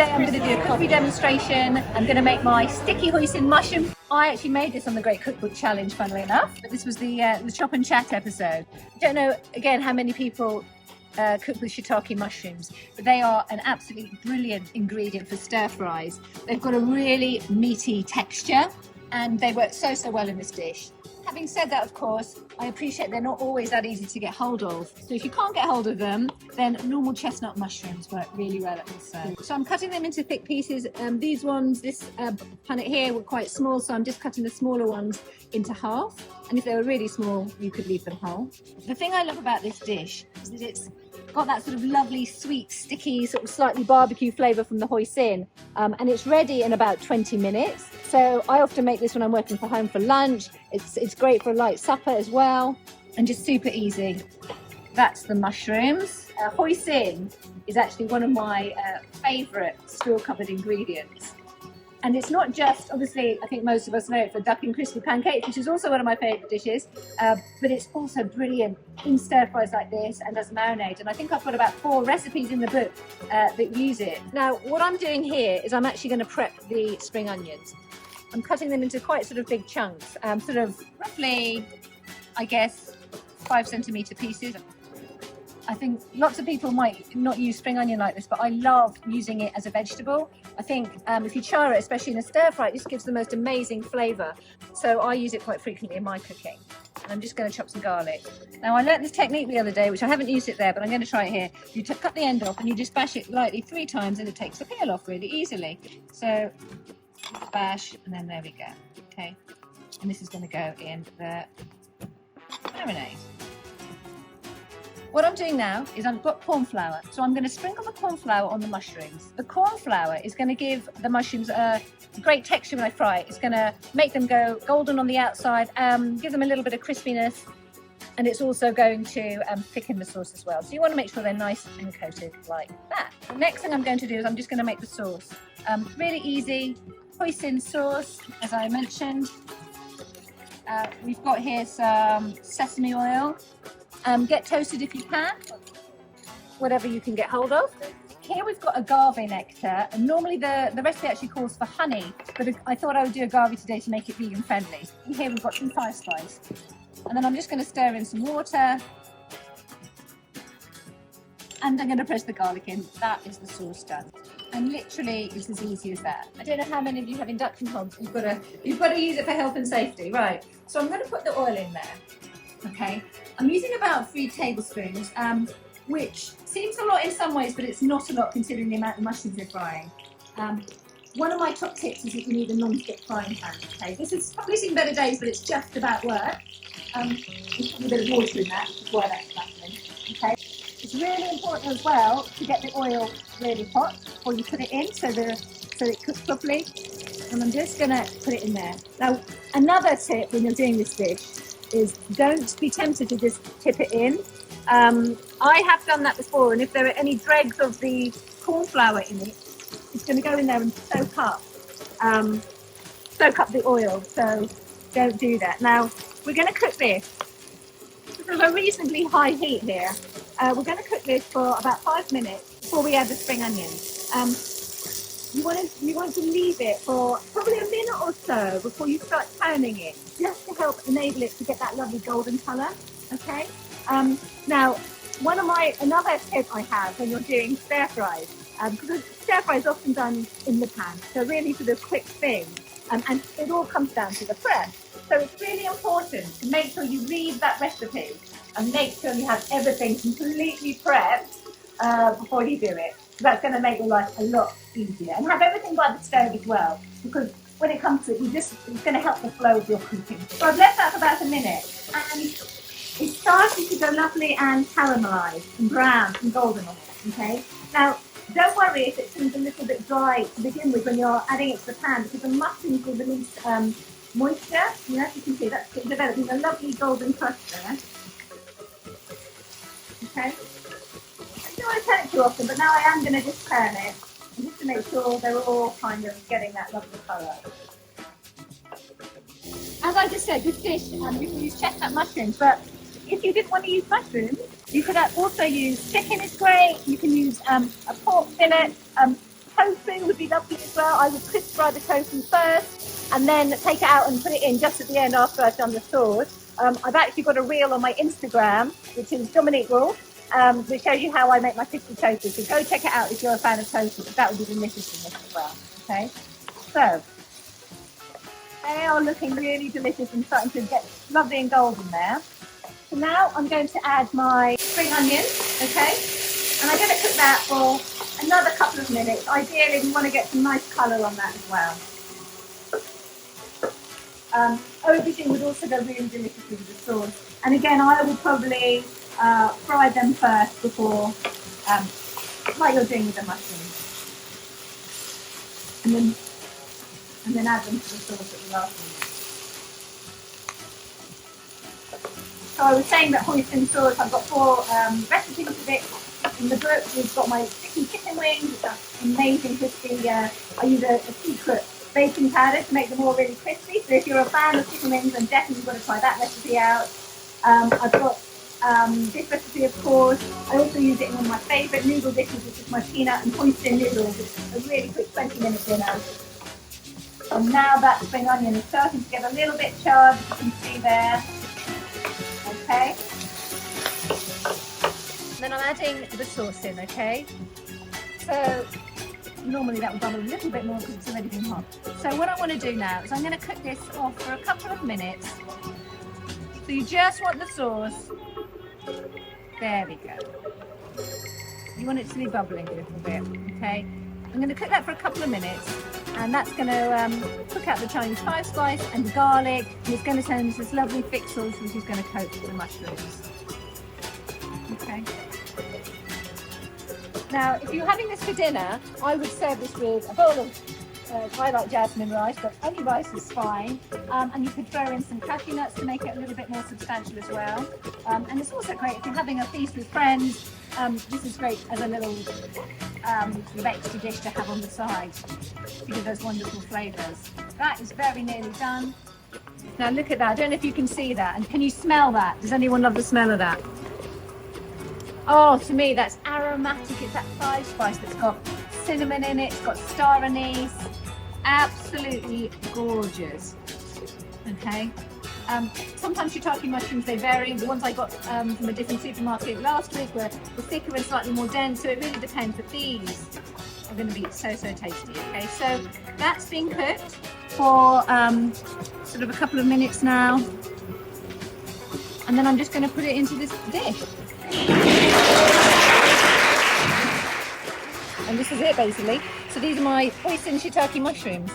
today I'm going to do a cookery demonstration. I'm going to make my Sticky Hoisin Mushroom. I actually made this on the Great Cookbook Challenge, funnily enough. But this was the Chop and Chat episode. I don't know, again, how many people cook with shiitake mushrooms, but they are an absolutely brilliant ingredient for stir fries. They've got a really meaty texture and they work so well in this dish. Having said that, of course, I appreciate they're not always that easy to get hold of. So if you can't get hold of them, then normal chestnut mushrooms work really well also. So I'm cutting them into thick pieces. These ones, this punnet here, were quite small, so I'm just cutting the smaller ones into half. And if they were really small, you could leave them whole. The thing I love about this dish is that it's got that sort of lovely, sweet, sticky, sort of slightly barbecue flavour from the hoisin, and it's ready in about 20 minutes. So I often make this when I'm working from home for lunch. It's great for a light supper as well, and just super easy. That's the mushrooms. Hoisin is actually one of my favourite store-cupboard ingredients. And it's not just, obviously, I think most of us know it for duck and crispy pancakes, which is also one of my favourite dishes, but it's also brilliant in stir fries like this and as marinade. And I think I've got about 4 recipes in the book that use it. Now, what I'm doing here is I'm actually going to prep the spring onions. I'm cutting them into quite sort of big chunks, sort of roughly, I guess, 5 centimetre pieces. I think lots of people might not use spring onion like this, but I love using it as a vegetable. I think if you char it, especially in a stir fry, it just gives the most amazing flavour. So I use it quite frequently in my cooking. And I'm just going to chop some garlic. Now, I learnt this technique the other day, which I haven't used it there, but I'm going to try it here. You cut the end off and you just bash it lightly 3 times and it takes the peel off really easily. So bash, and then there we go. Okay, and this is going to go in the marinade. What I'm doing now is I've got corn flour, so I'm going to sprinkle the corn flour on the mushrooms. The corn flour is going to give the mushrooms a great texture when I fry it. It's going to make them go golden on the outside, give them a little bit of crispiness, and it's also going to thicken the sauce as well. So you want to make sure they're nice and coated like that. The next thing I'm going to do is I'm just going to make the sauce. Really easy hoisin sauce, as I mentioned. We've got here some sesame oil. Get toasted if you can, whatever you can get hold of. Here we've got agave nectar, and normally the recipe actually calls for honey, but I thought I would do agave today to make it vegan friendly. And here we've got some fire spice. And then I'm just going to stir in some water. And I'm going to press the garlic in. That is the sauce done. And literally, it's as easy as that. I don't know how many of you have induction hobs. You've got to use it for health and safety, right? So I'm going to put the oil in there. Okay, I'm using about 3 tablespoons, which seems a lot in some ways, but it's not a lot considering the amount of mushrooms you're frying. One of my top tips is that you need a non-stick frying pan. Okay, this has probably seen better days, but it's just about work. There's a bit of water in that, which is why that's happening. Okay, it's really important as well to get the oil really hot before you put it in, so it cooks properly. And I'm just going to put it in there. Now, another tip when you're doing this dish is don't be tempted to just tip it in. I have done that before, and if there are any dregs of the corn flour in it, it's going to go in there and soak up the oil, so don't do that. Now, we're going to cook this with a reasonably high heat here. We're going to cook this for about 5 minutes before we add the spring onions. You want to leave it for probably a minute or so before you start turning it, just to help enable it to get that lovely golden colour. Okay. Now, another tip I have when you're doing stir fries, because stir fry is often done in the pan, so really for the quick thing, and it all comes down to the prep. So it's really important to make sure you read that recipe and make sure you have everything completely prepped before you do it. That's going to make your life a lot easier. And have everything by the stove as well, because when it comes to it, it's going to help the flow of your cooking. So I've left that for about a minute, and it's starting to go lovely and caramelised and brown and golden on it. Okay. Now, don't worry if it seems a little bit dry to begin with when you're adding it to the pan, because the mushrooms will release moisture. You know, as you can see, that's developing a lovely golden crust there. Okay. I don't want to turn it too often, but now I am going to just turn it, just to make sure they're all kind of getting that lovely colour. As I just said, this dish, you can use chestnut mushrooms, but if you didn't want to use mushrooms, you could also use chicken is great, you can use a pork fillet, tofu would be lovely as well. I would crisp fry the tofu first and then take it out and put it in just at the end after I've done the sauce. I've actually got a reel on my Instagram, which is Dominique Woolf, which shows you how I make my crispy tofu. So go check it out if you're a fan of tofu, but that would be delicious in this as well. Okay, so they are looking really delicious and starting to get lovely and golden there. So now I'm going to add my spring onion, okay? And I'm going to cook that for another couple of minutes. Ideally, we want to get some nice colour on that as well. Aubergine would also go really deliciously with the sauce. And again, I would probably fry them first before, like you're doing with the mushrooms. And then add them to the sauce at the last minute. So I was saying that hoisin sauce, I've got 4 recipes of it in the book. We've got my sticky chicken wings, which are amazing crispy. I use a secret baking powder to make them all really crispy. So if you're a fan of chicken wings, then definitely got to try that recipe out. I've got this recipe, of course. I also use it in one of my favourite noodle dishes, which is my peanut and hoisin noodles. It's a really quick 20-minute dinner. And now that spring onion is starting to get a little bit charred, as you can see there. Okay. And then I'm adding the sauce in, okay? So normally that would bubble a little bit more because it's already been hot. So what I want to do now is I'm going to cook this off for a couple of minutes. So you just want the sauce. There we go. You want it to be bubbling a little bit, okay? I'm going to cook that for a couple of minutes, and that's going to cook out the Chinese 5 spice and the garlic, and it's going to turn into this lovely thick sauce which is going to coat the mushrooms. Okay. Now, if you're having this for dinner, I would serve this with a bowl of, I like jasmine rice, but any rice is fine. And you could throw in some cashew nuts to make it a little bit more substantial as well. And it's also great if you're having a feast with friends. This is great as a little sort of extra dish to have on the side to give those wonderful flavours. That is very nearly done. Now look at that. I don't know if you can see that. And can you smell that? Does anyone love the smell of that? Oh, to me, that's aromatic. It's that 5 spice that's got cinnamon in it. It's got star anise. Absolutely gorgeous. Okay. Sometimes shiitake mushrooms, they vary. The ones I got from a different supermarket last week were thicker and slightly more dense, so it really depends. But these are going to be so tasty. Okay, so that's been cooked for sort of a couple of minutes now, and then I'm just going to put it into this dish. And this is it basically. So these are my hoisin shiitake mushrooms.